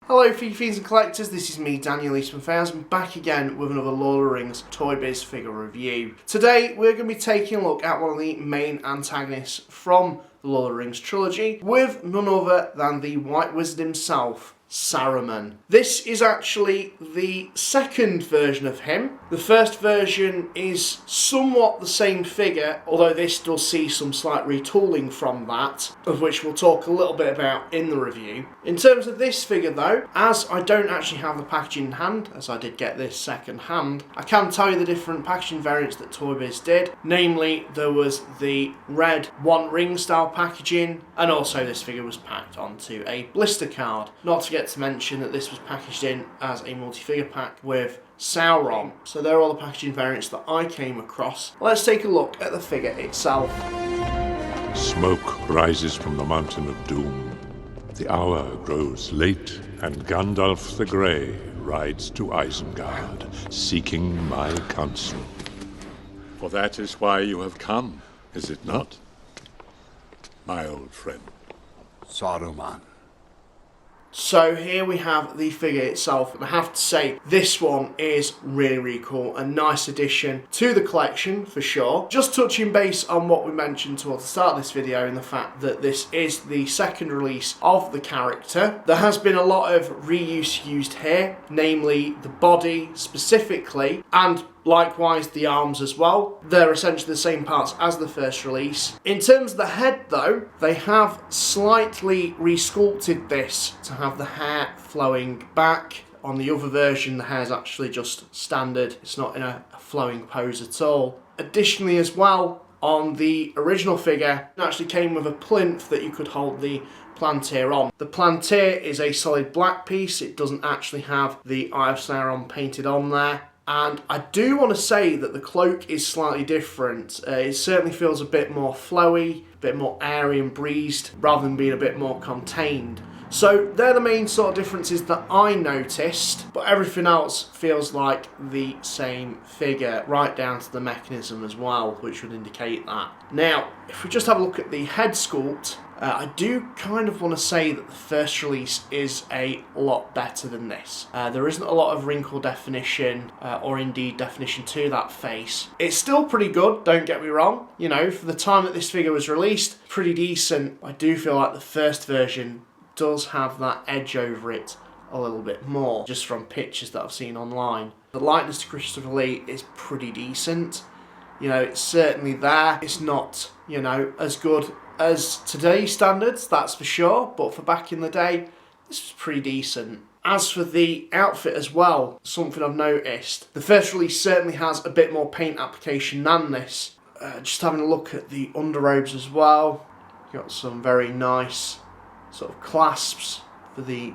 Hello FIGGIE fiends and collectors, this is me Daniel Eastman Fowles, back again with another Lord of the Rings Toybiz figure review. Today we're going to be taking a look at one of the main antagonists from the Lord of the Rings trilogy with none other than the White Wizard himself, Saruman. This is actually the second version of him. The first version is somewhat the same figure, although this does see some slight retooling from that, of which we'll talk a little bit about in the review. In terms of this figure though, as I don't actually have the packaging in hand, as I did get this second hand, I can tell you the different packaging variants that Toybiz did. Namely, there was the red one ring style packaging, and also this figure was packed onto a blister card. Not to forget to mention that this was packaged in as a multi-figure pack with Sauron. So they're all the packaging variants that I came across. Let's take a look at the figure itself. Smoke rises from the mountain of doom. The hour grows late, and Gandalf the Grey rides to Isengard, seeking my counsel. For that is why you have come, is it not, my old friend? Saruman. So here we have the figure itself, and I have to say this one is really cool. A nice addition to the collection for sure. Just touching base on what we mentioned towards the start of this video, and the fact that this is the second release of the character. There has been a lot of reuse used here, namely the body specifically, and likewise the arms as well. They're essentially the same parts as the first release. In terms of the head though, they have slightly resculpted this to have the hair flowing back. On the other version, the hair is actually just standard. It's not in a flowing pose at all. Additionally as well, on the original figure, it actually came with a plinth that you could hold the Palantir on. The Palantir is a solid black piece. It doesn't actually have the Eye of Sauron painted on there. And I do want to say that the cloak is slightly different. It certainly feels a bit more flowy, a bit more airy and breezed, rather than being a bit more contained. So they're the main sort of differences that I noticed, but everything else feels like the same figure, right down to the mechanism as well, which would indicate that. Now, if we just have a look at the head sculpt, I do kind of want to say that the first release is a lot better than this. There isn't a lot of wrinkle definition, or indeed definition to that face. It's still pretty good, don't get me wrong. You know, for the time that this figure was released, pretty decent. I do feel like the first version does have that edge over it a little bit more, just from pictures that I've seen online. The likeness to Christopher Lee is pretty decent. You know, it's certainly there. It's not, you know, as good as today's standards, that's for sure, but for back in the day, this was pretty decent. As for the outfit as well, something I've noticed, the first release certainly has a bit more paint application than this. Just having a look at the underrobes as well, got some very nice sort of clasps for the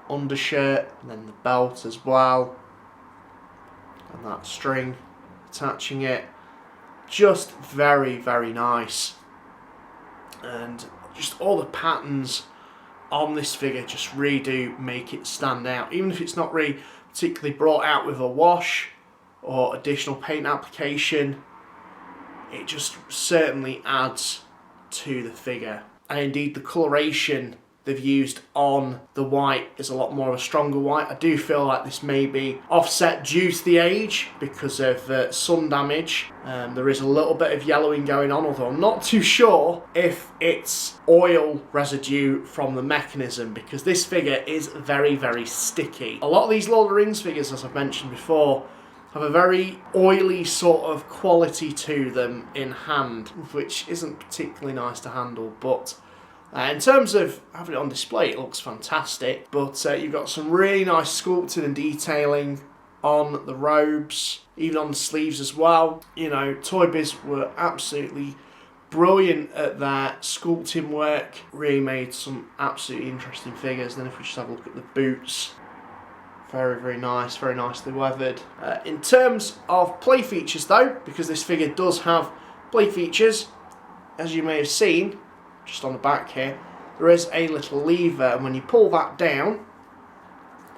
undershirt, and then the belt as well, and that string attaching it. Just very nice. And just all the patterns on this figure just really do make it stand out, even if it's not really particularly brought out with a wash or additional paint application. It just certainly adds to the figure. And indeed the coloration they've used on the white is a lot more of a stronger white. I do feel like this may be offset due to the age because of sun damage. There is a little bit of yellowing going on, although I'm not too sure if it's oil residue from the mechanism, because this figure is very sticky. A lot of these Lord of the Rings figures, as I've mentioned before, have a very oily sort of quality to them in hand, which isn't particularly nice to handle, but in terms of having it on display, it looks fantastic. But you've got some really nice sculpting and detailing on the robes, even on the sleeves as well. You know, Toybiz were absolutely brilliant at their sculpting work. Really made some absolutely interesting figures. Then if we just have a look at the boots, very nice, very nicely weathered. In terms of play features though, because this figure does have play features, as you may have seen, just on the back here, there is a little lever, and when you pull that down,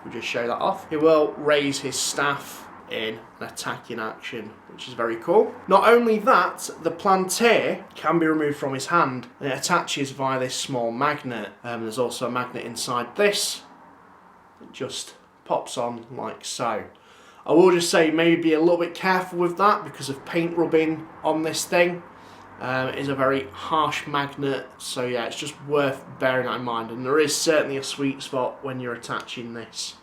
we'll just show that off, it will raise his staff in an attacking action, which is very cool. Not only that, the Palantir can be removed from his hand, and it attaches via this small magnet. There's also a magnet inside this, It just pops on like so. I will just say maybe be a little bit careful with that because of paint rubbing on this thing. It is a very harsh magnet, so yeah, it's just worth bearing that in mind, and there is certainly a sweet spot when you're attaching this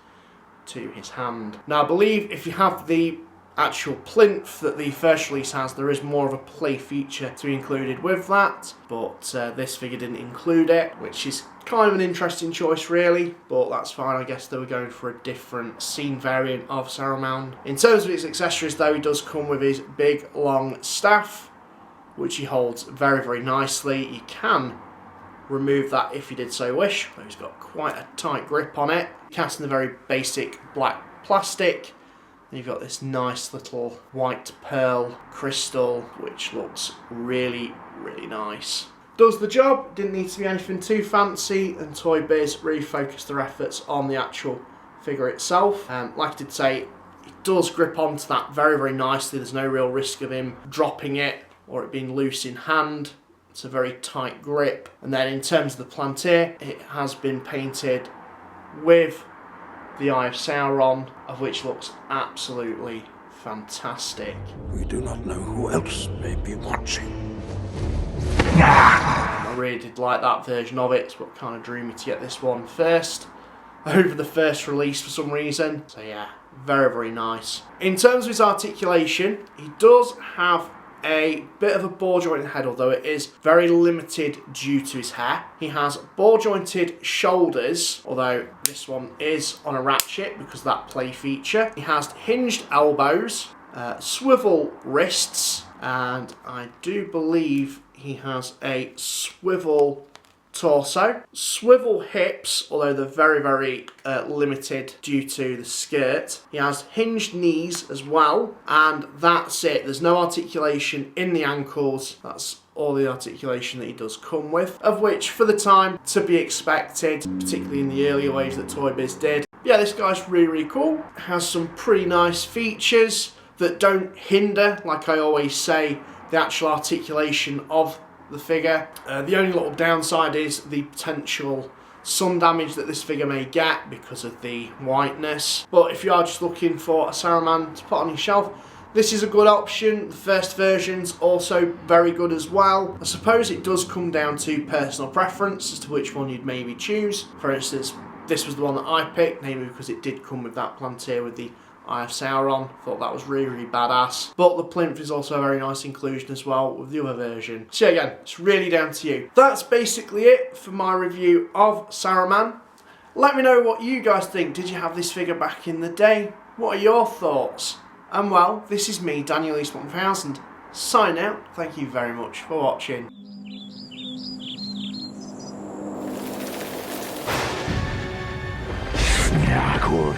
to his hand. Now I believe if you have the actual plinth that the first release has, there is more of a play feature to be included with that, but this figure didn't include it, which is kind of an interesting choice really, but that's fine. I guess they were going for a different scene variant of Saruman. In terms of his accessories though, he does come with his big long staff, which he holds very, very nicely. You can remove that if you did so wish, though he's got quite a tight grip on it. Cast in the very basic black plastic. And you've got this nice little white pearl crystal, which looks really, really nice. Does the job, didn't need to be anything too fancy, and Toybiz really focused their efforts on the actual figure itself. Like I did say, it does grip onto that very, very nicely. There's no real risk of him dropping it or it being loose in hand. It's a very tight grip. And then in terms of the plantier, it has been painted with the Eye of Sauron, of which looks absolutely fantastic. We do not know who else may be watching. I really did like that version of it. It's what kind of drew me to get this one first over the first release for some reason. So yeah, very, very nice. In terms of his articulation, he does have a bit of a ball jointed head, although it is very limited due to his hair. He has ball jointed shoulders, although this one is on a ratchet because of that play feature. He has hinged elbows, swivel wrists, and I do believe he has a swivel torso, swivel hips, although they're very, very limited due to the skirt. He has hinged knees as well, and that's it. There's no articulation in the ankles. That's all the articulation that he does come with, of which for the time to be expected, particularly in the earlier waves that Toybiz did. Yeah, this guy's really, really cool. Has some pretty nice features that don't hinder, like I always say, the actual articulation of the figure. The only little downside is the potential sun damage that this figure may get because of the whiteness. But if you are just looking for a Saruman to put on your shelf, this is a good option. The first version's also very good as well. I suppose it does come down to personal preference as to which one you'd maybe choose. For instance, this was the one that I picked, namely because it did come with that plantier with the Eye of Sauron. Thought that was really, really badass. But the plinth is also a very nice inclusion as well with the other version. So again, it's really down to you. That's basically it for my review of Saruman. Let me know what you guys think. Did you have this figure back in the day? What are your thoughts? And well, this is me, Daniel East 1000, sign out. Thank you very much for watching. Yeah, cool.